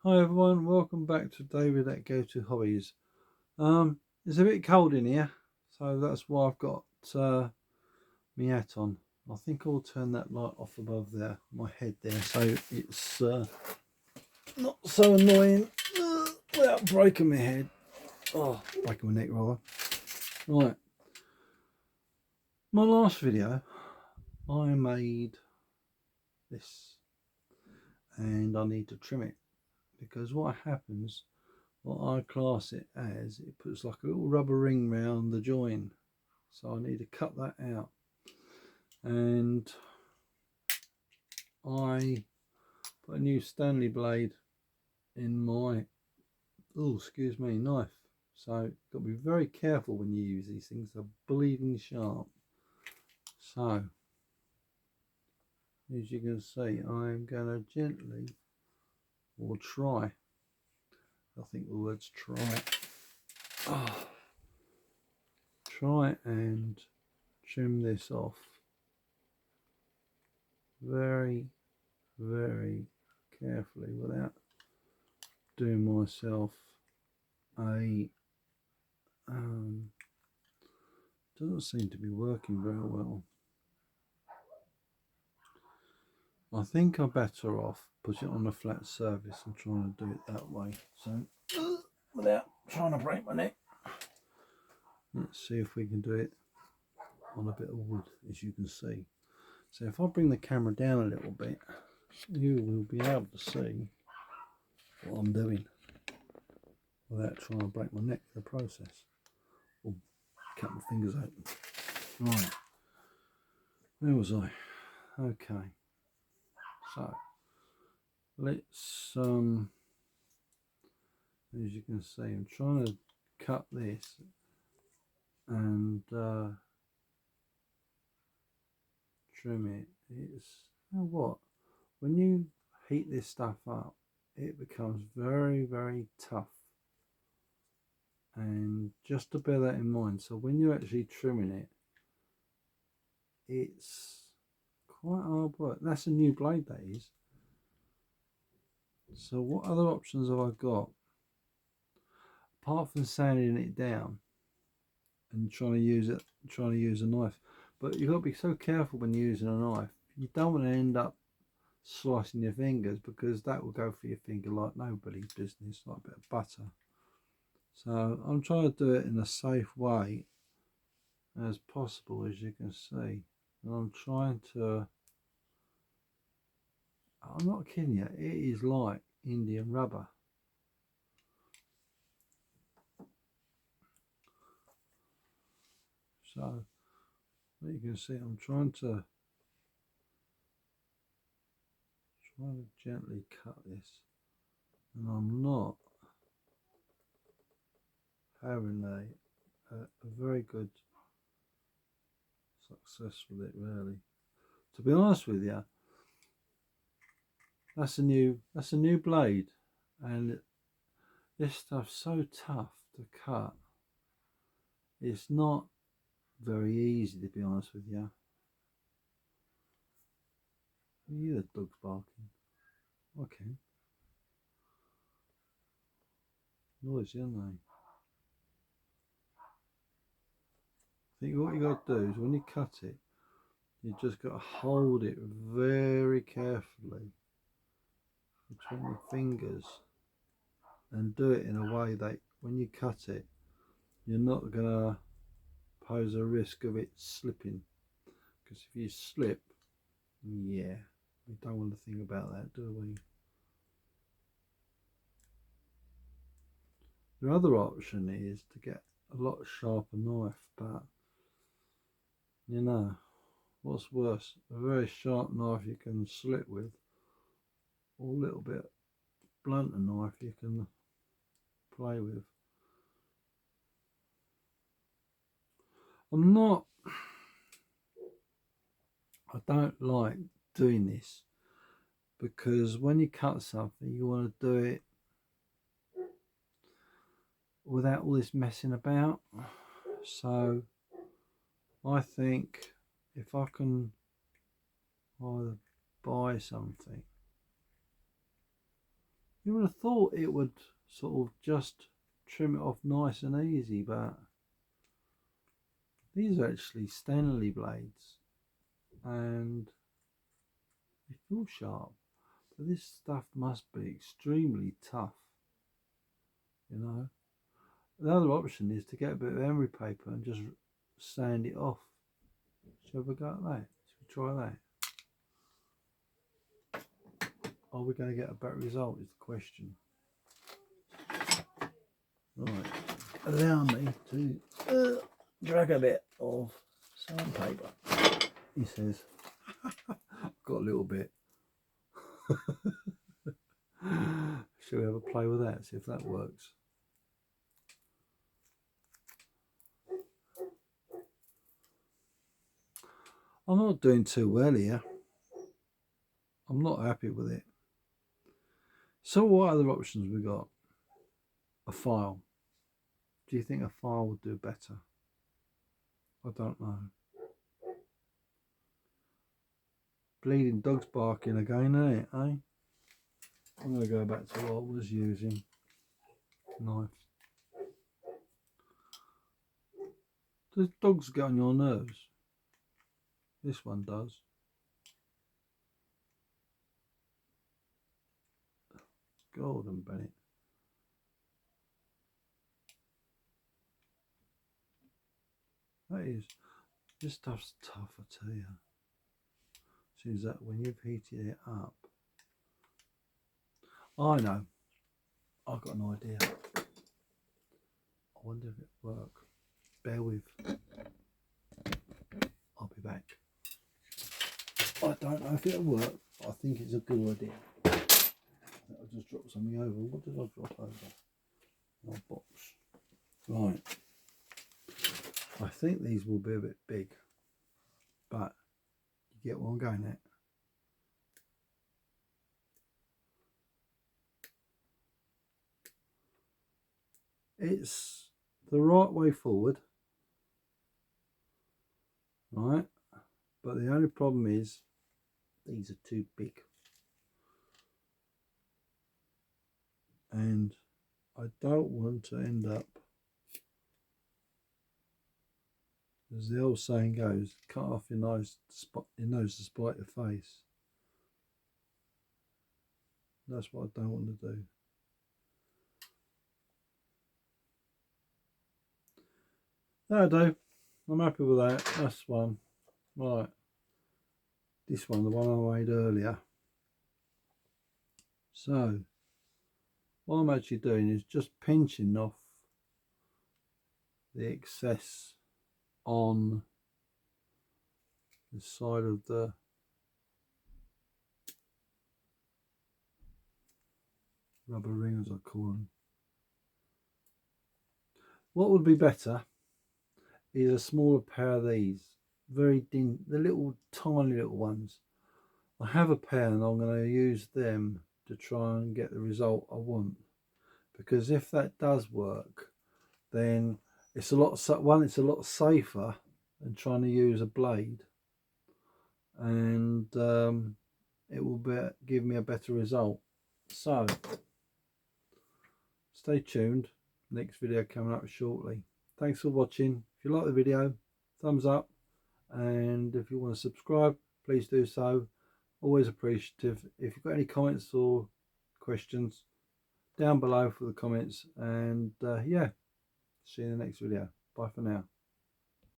Hi everyone, welcome back to David at Go To Hobbies. It's a bit cold in here, so that's why I've got my hat on. I think I'll turn that light off above there, my head there, so it's not so annoying without breaking my head. Oh, breaking my neck rather. Right, my last video, I made this, and I need to trim it because what happens. What I class it as, it puts like a little rubber ring round the join, so I need to cut that out. And I put a new Stanley blade in my knife, so you've got to be very careful when you use these things. They're bleeding sharp. So as you can see, I'm going to gently, or try, I think the word's try, try and trim this off very carefully without doing myself a doesn't seem to be working very well. I think I'm better off put it on a flat surface and trying to do it that way, so without trying to break my neck. Let's see if we can do it on a bit of wood, as you can see. So if I bring the camera down a little bit, you will be able to see what I'm doing without trying to break my neck in the process or cut my fingers open. Right, where was I? Okay, so let's as you can see, I'm trying to cut this and trim it. It's, you know what, when you heat this stuff up, it becomes very tough, and just to bear that in mind. So when you're actually trimming it, it's quite hard work. That's a new blade, that is. So what other options have I got apart from sanding it down and trying to use a knife? But you've got to be so careful when you're using a knife. You don't want to end up slicing your fingers, because that will go for your finger like nobody's business, like a bit of butter. So I'm trying to do it in a safe way as possible, as you can see. And I'm trying to, I'm not kidding you, it is like Indian rubber. So you can see I'm trying to gently cut this, and I'm not having a very good success with it, really. To be honest with you, that's a new blade, and this stuff's so tough to cut. It's not very easy, to be honest with you. You hear the dogs barking? Okay. Noisy, aren't they? I think what you got to do is when you cut it, you just got to hold it very carefully between your fingers and do it in a way that when you cut it, you're not going to pose a risk of it slipping. Because if you slip, yeah, we don't want to think about that, do we? The other option is to get a lot sharper knife, but you know, what's worse, a very sharp knife you can slit with, or a little bit blunter knife you can play with. I don't like doing this, because when you cut something, you want to do it without all this messing about. So I think if I can either buy something, You would have thought it would sort of just trim it off nice and easy, but these are actually Stanley blades and they feel sharp. But this stuff must be extremely tough, you know. The other option is to get a bit of emery paper and just sand it off. Shall we go at that? Shall we try that? Are we going to get a better result is the question. Right, allow me to drag a bit of sandpaper. He says, got a little bit. Shall we have a play with that, see if that works? I'm not doing too well here. I'm not happy with it. So what other options we got? A file. Do you think a file would do better? I don't know. Bleeding dog's barking again, ain't it, eh? I'm going to go back to what I was using. Knife. Does dogs get on your nerves? This one does. Golden Bennett. That is, this stuff's tough, I tell you. Seems that when you've heated it up. I know. I've got an idea. I wonder if it works. Bear with. I'll be back. I don't know if it'll work, but I think it's a good idea. I'll just drop something over. What did I drop over? My box. Right. I think these will be a bit big, but you get what I'm going at. It's the right way forward, right? But the only problem is these are too big. And I don't want to end up, as the old saying goes, cut off your nose to spite your face. That's what I don't want to do. That'll do. I'm happy with that. That's one. Right. This one, the one I made earlier. So, what I'm actually doing is just pinching off the excess on the side of the rubber rings, I call them. What would be better is a smaller pair of these, very thin, the little tiny little ones. I have a pair and I'm going to use them to try and get the result I want, because if that does work, then it's a lot safer than trying to use a blade, and it will give me a better result. So stay tuned, next video coming up shortly. Thanks for watching. If you like the video, thumbs up, and if you want to subscribe, please do so. Always appreciative. If you've got any comments or questions, down below for the comments, and yeah, see you in the next video. Bye for now.